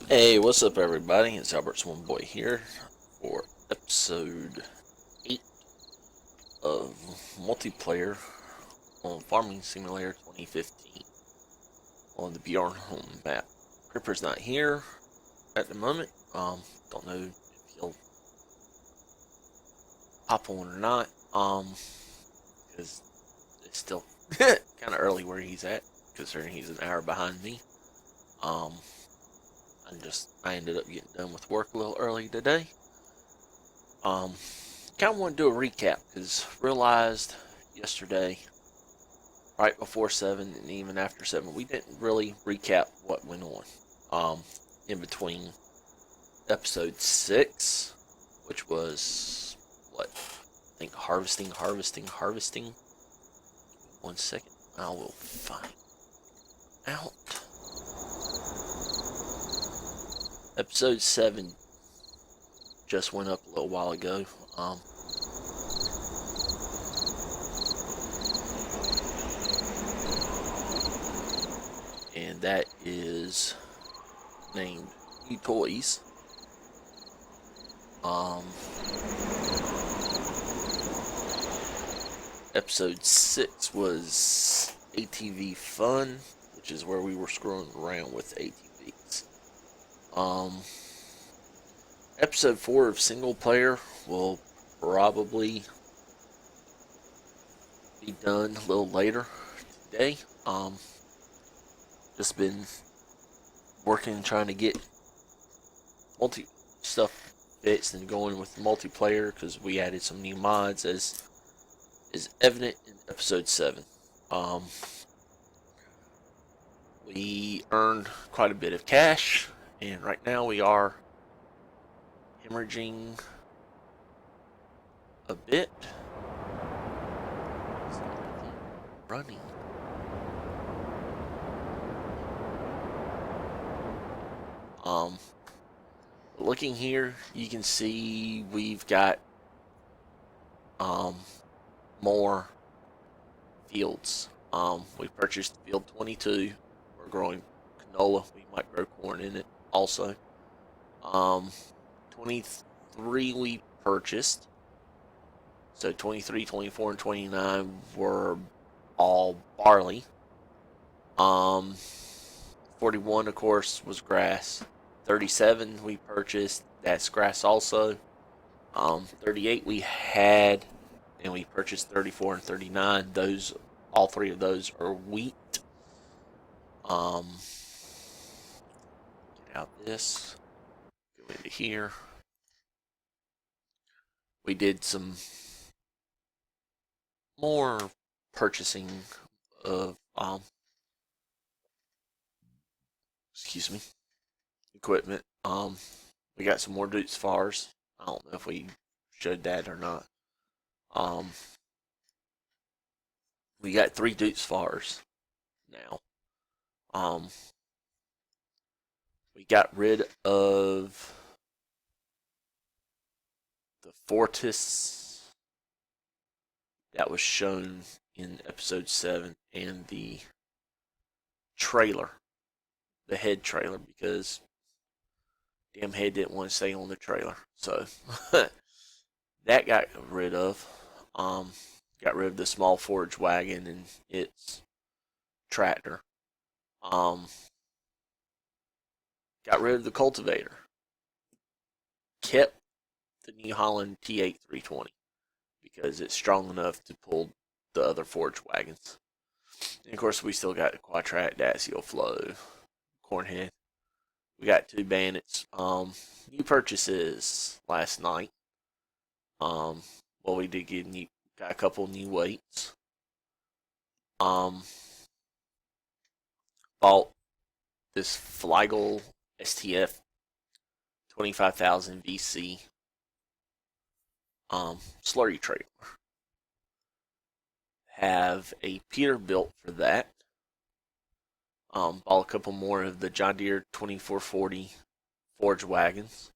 Hey, what's up, everybody? It's Albert's One Boy here for episode 8 of Multiplayer on Farming Simulator 2015 on the Bjorn home map. Creeper's not here at the moment. Don't know if he'll hop on or not. Because it's still kind of early where he's at, considering he's an hour behind me. Um, I ended up getting done with work a little early today. Kind of want to do a recap because realized yesterday, right before 7 and even after 7, we didn't really recap what went on in between episode 6, which was what I think harvesting. 1 second, I will find out. Episode 7 just went up a little while ago. And that is named New Toys. Episode 6 was ATV Fun, which is where we were screwing around with ATVs. Episode 4 of Single Player will probably be done a little later today. Just been working trying to get multi stuff fixed and going with multiplayer because we added some new mods as is evident in episode 7. We earned quite a bit of cash, and right now we are hemorrhaging a bit. Running. Looking here, you can see we've got more fields. We purchased field 22. We're growing canola. We might grow corn in it also. 23 we purchased. So 23, 24, and 29 were all barley. 41, of course, was grass. 37 we purchased. That's grass also. 38 we had, and we purchased 34 and 39. All three of those are wheat. Get out this. Go into here. We did some more purchasing of excuse me, equipment. We got some more Dukes Fars. I don't know if we showed that or not. We got 3 Dukes Fars now. We got rid of the Fortis that was shown in episode 7 and the trailer, the head trailer, because damn head didn't want to stay on the trailer. So that got rid of. Got rid of the small forage wagon and its tractor. Got rid of the cultivator. Kept the New Holland T8 320 because it's strong enough to pull the other forage wagons. And of course, we still got the Quatrac, Dacio Flow, Cornhead. We got 2 bandits. New purchases last night. Well, we did got a couple new weights. Bought this Fliegel STF 25,000 VC slurry trailer. Have a Peterbilt for that. Bought a couple more of the John Deere 2440 forage wagons.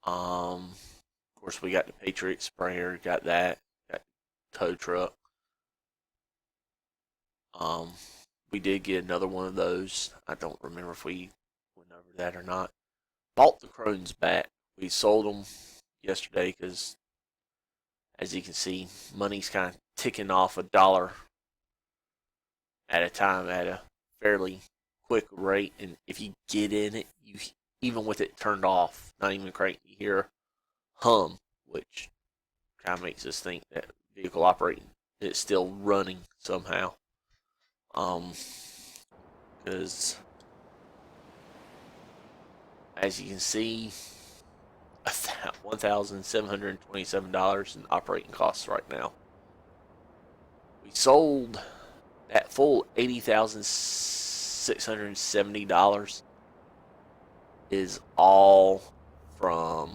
Of course, we got the Patriot sprayer, got that, got tow truck. We did get another one of those. I don't remember if we went over that or not. Bought the Crones back. We sold them yesterday because, as you can see, money's kind of ticking off $1 at a time at a fairly quick rate. And if you get in it, you even with it turned off, not even crank, you hear a hum, which kind of makes us think that vehicle operating is still running somehow. Because as you can see, $1,727 in operating costs right now. We sold that full $80,670 is all from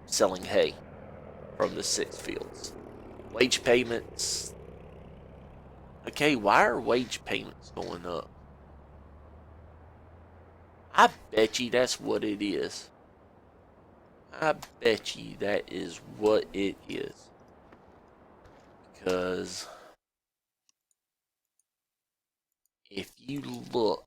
selling hay from the 6 fields. Wage payments. Okay, why are wage payments going up? I bet you that's what it is. I bet you that is what it is. Because if you look,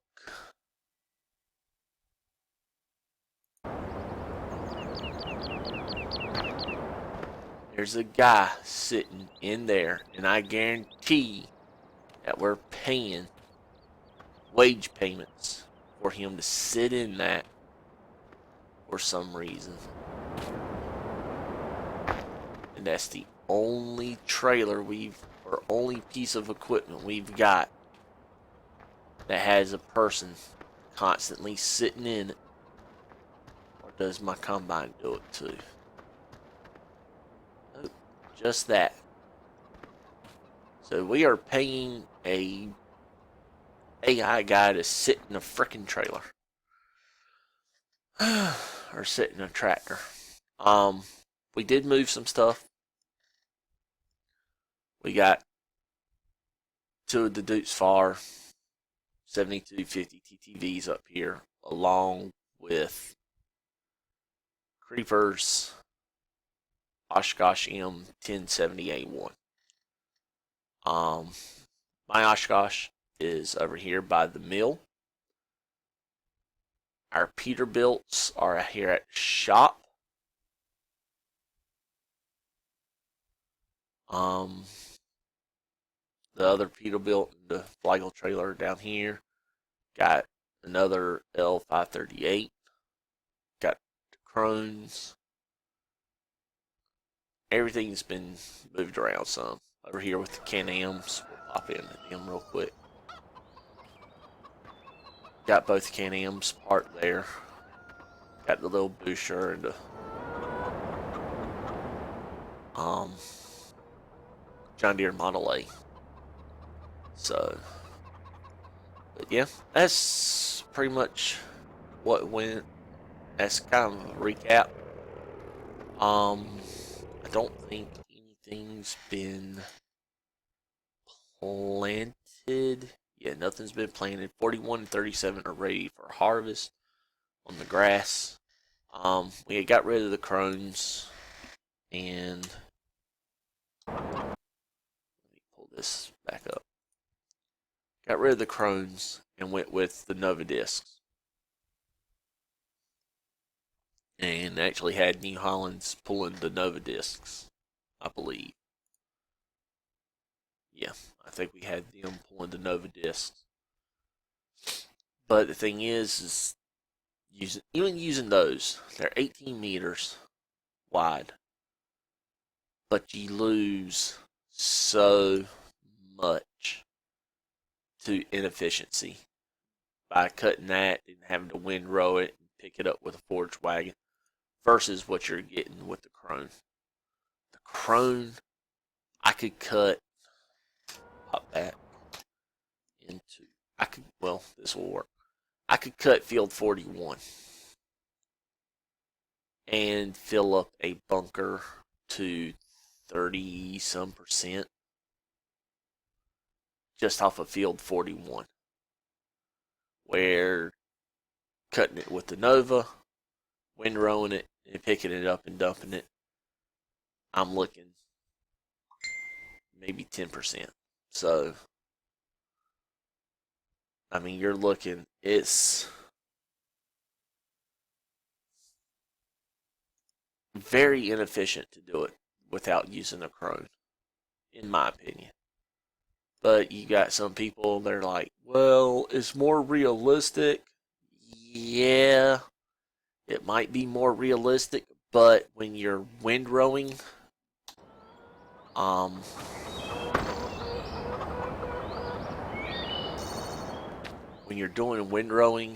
there's a guy sitting in there, and I guarantee that we're paying wage payments for him to sit in that for some reason. And that's the only trailer or only piece of equipment we've got that has a person constantly sitting in it. Or does my combine do it too? Oh, just that. So we are paying a AI guy to sit in a frickin' trailer. Or sit in a tractor. We did move some stuff. We got 2 of the Dukes Far 7250 TTVs up here, along with Creeper's Oshkosh M1070A1. My Oshkosh is over here by the mill. Our Peterbilts are here at the shop. The other Peterbilt, the Flagel trailer down here. Got another L538. Got the Crones. Everything's been moved around some. Over here with the Can-Ams. We'll pop into them real quick. Got both Can-Ams parked there. Got the little Busher and the John Deere Model A. So, but yeah, that's pretty much what went. That's kind of a recap. I don't think anything's been planted. Yeah, nothing's been planted. 41 and 37 are ready for harvest on the grass. We got rid of the Crones, and let me pull this back up. Got rid of the Crones and went with the Nova discs. And actually had New Holland's pulling the Nova discs, I believe. Yeah, I think we had them pulling the Nova discs. But the thing is even using those, they're 18 meters wide. But you lose so much to inefficiency by cutting that and having to windrow it and pick it up with a forage wagon versus what you're getting with the Crone. The Crone, I could cut, pop that into, this will work. I could cut field 41 and fill up a bunker to 30 some percent just off of field 41. Where cutting it with the Nova, windrowing it, and picking it up and dumping it, I'm looking maybe 10%. So I mean, you're looking, it's very inefficient to do it without using a crone, in my opinion. But you got some people, they're like, well, it's more realistic. Yeah, it might be more realistic, but when you're windrowing, um, when you're doing windrowing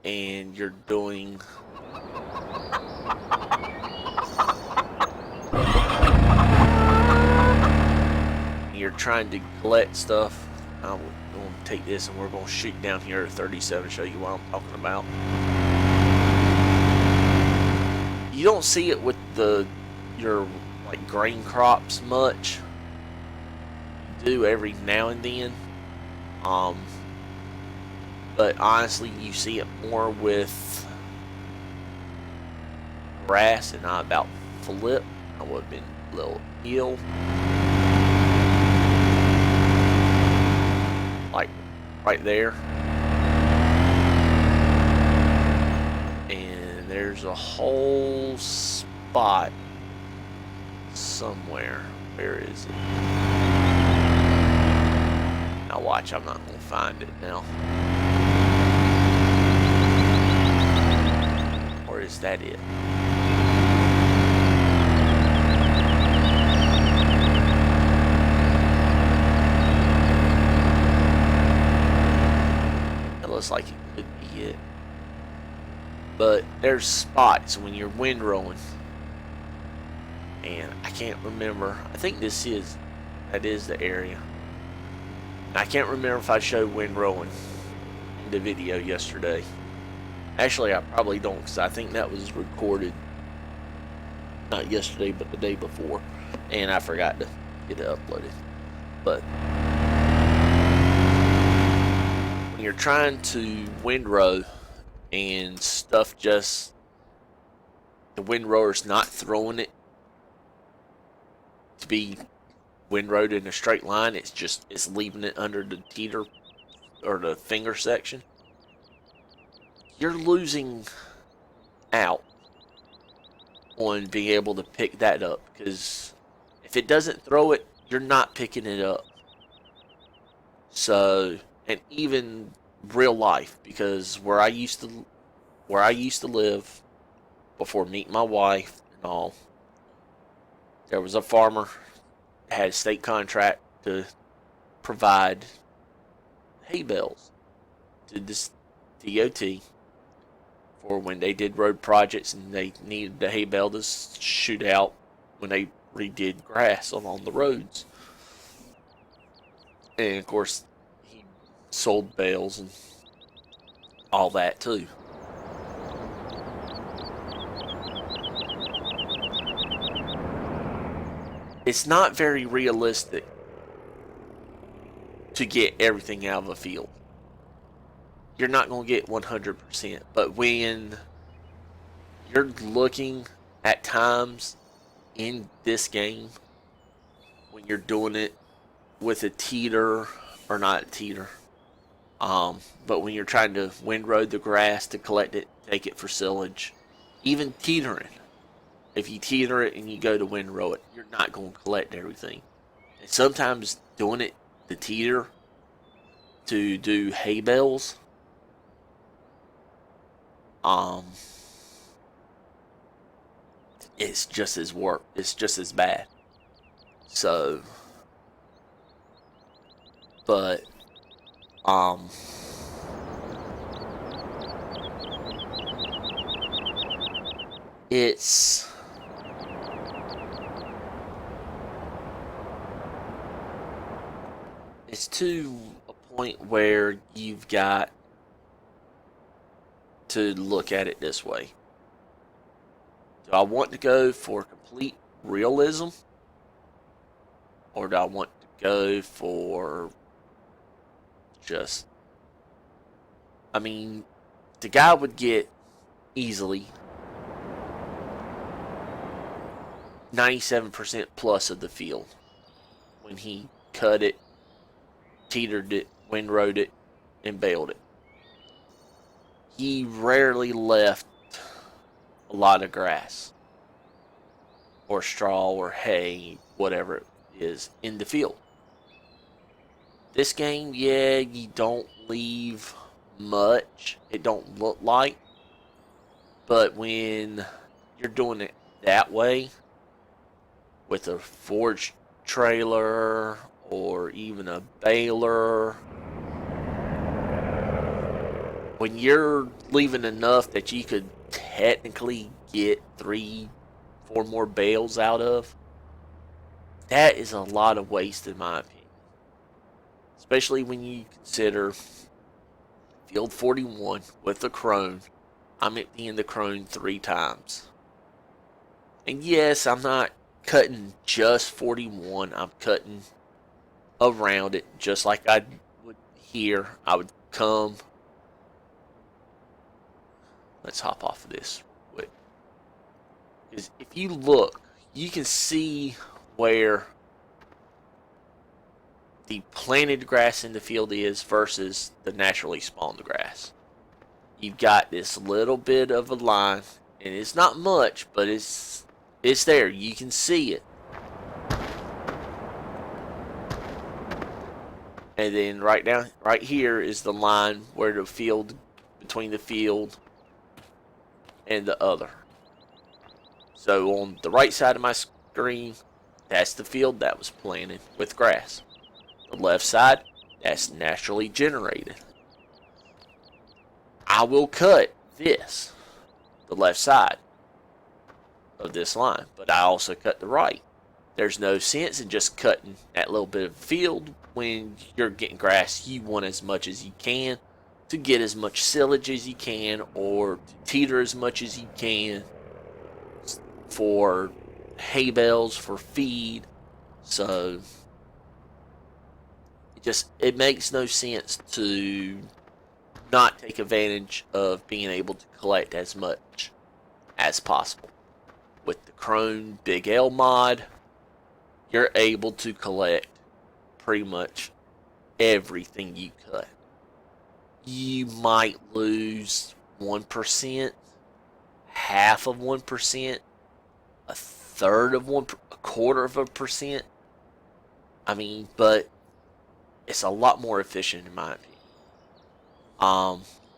and you're trying to collect stuff, I'm going to take this and we're going to shoot down here at 37 to show you what I'm talking about. You don't see it with your like grain crops much. You do every now and then. But honestly, you see it more with grass, and I about flip. I would have been a little ill. Like right there. And there's a whole spot somewhere. Where is it? Now watch, I'm not going to find it now. Or is that it? It looks like it could be it. But there's spots when you're windrowing. And I can't remember. I think that is the area. I can't remember if I showed windrowing in the video yesterday. Actually, I probably don't, because I think that was recorded not yesterday, but the day before, and I forgot to get it uploaded. But when you're trying to windrow and stuff the windrower's not throwing it to be windrowed in a straight line, it's leaving it under the teeter or the finger section, you're losing out on being able to pick that up, because if it doesn't throw it, you're not picking it up. So, and even real life, because where I used to live before meeting my wife and all, there was a farmer that had a state contract to provide hay bales to this DOT for when they did road projects and they needed the hay bale to shoot out when they redid grass along the roads. And of course, he sold bales and all that too. It's not very realistic to get everything out of a field. You're not going to get 100%. But when you're looking at times in this game, when you're doing it with a teeter, or not a teeter, but when you're trying to windrow the grass to collect it, take it for silage, even teetering, if you teeter it and you go to windrow it, you're not going to collect everything. And sometimes doing it the teeter to do hay bales, it's just as work. It's just as bad. So, but it's to a point where you've got to look at it this way. Do I want to go for complete realism, or do I want to go for just, I mean, the guy would get easily 97% plus of the field when he cut it, teetered it, windrowed it, and baled it. He rarely left a lot of grass or straw or hay, whatever it is, in the field. This game, yeah, you don't leave much. It don't look like. But when you're doing it that way, with a forage trailer or even a baler, when you're leaving enough that you could technically get 3-4 more bales out of, that is a lot of waste in my opinion. Especially when you consider field 41 with the crone. I'm emptying the crone 3 times. And yes, I'm not cutting just 41. I'm cutting around it just like I would here. I would come. Let's hop off of this real quick. Because if you look, you can see where the planted grass in the field is versus the naturally spawned grass. You've got this little bit of a line, and it's not much, but it's there. You can see it. And then right here is the line where the field, between the field and the other. So on the right side of my screen, that's the field that was planted with grass. The left side, that's naturally generated. I will cut this, the left side of this line, but I also cut the right. There's no sense in just cutting that little bit of field when you're getting grass. You want as much as you can to get as much silage as you can, or to teeter as much as you can for hay bales, for feed. So it makes no sense to not take advantage of being able to collect as much as possible. With the Crone Big L mod, you're able to collect pretty much everything you cut. You might lose 1%, half of 1%, a third of 1%, a quarter of a percent. I mean, but it's a lot more efficient in my opinion.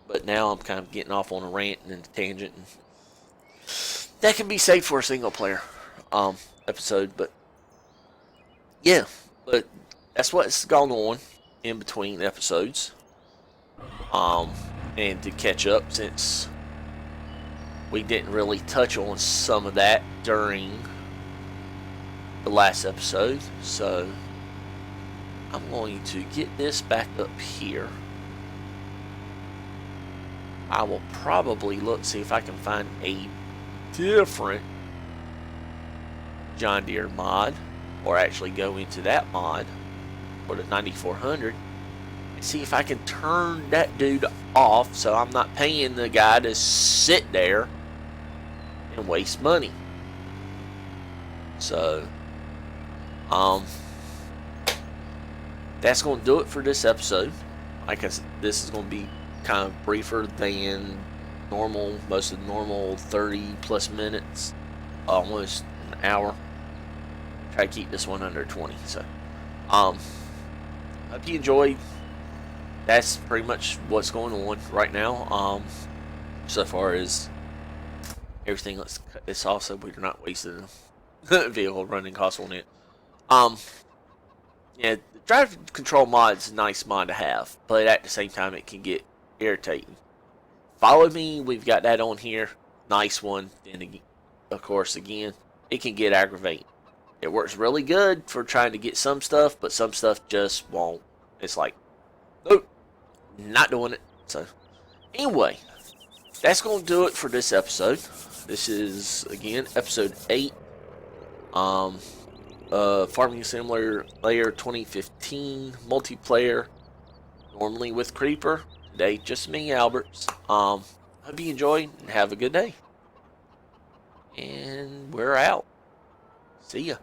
But now I'm kind of getting off on a rant and a tangent, and that can be saved for a single player episode. But yeah, but that's what's gone on in between episodes. And to catch up, since we didn't really touch on some of that during the last episode, so I'm going to get this back up here. I will probably see if I can find a different John Deere mod, or actually go into that mod for the 9400 and see if I can turn that dude off, so I'm not paying the guy to sit there and waste money. So that's going to do it for this episode. Like I said, this is going to be kind of briefer than normal. Most of the normal 30 plus minutes, almost an hour. Try to keep this one under 20. So hope you enjoyed. That's pretty much what's going on right now. So far as everything, let's cut this off so we're not wasting a vehicle running costs on it. Yeah, the drive control mod is a nice mod to have, but at the same time it can get irritating. Follow me, we've got that on here. Nice one. And of course, again, it can get aggravating. It works really good for trying to get some stuff, but some stuff just won't. It's like, nope, not doing it. So anyway, that's going to do it for this episode. This is, again, episode 8. Farming Simulator 2015 Multiplayer. Normally with Creeper. Today, just me, Alberts. Hope you enjoy and have a good day. And we're out. See ya.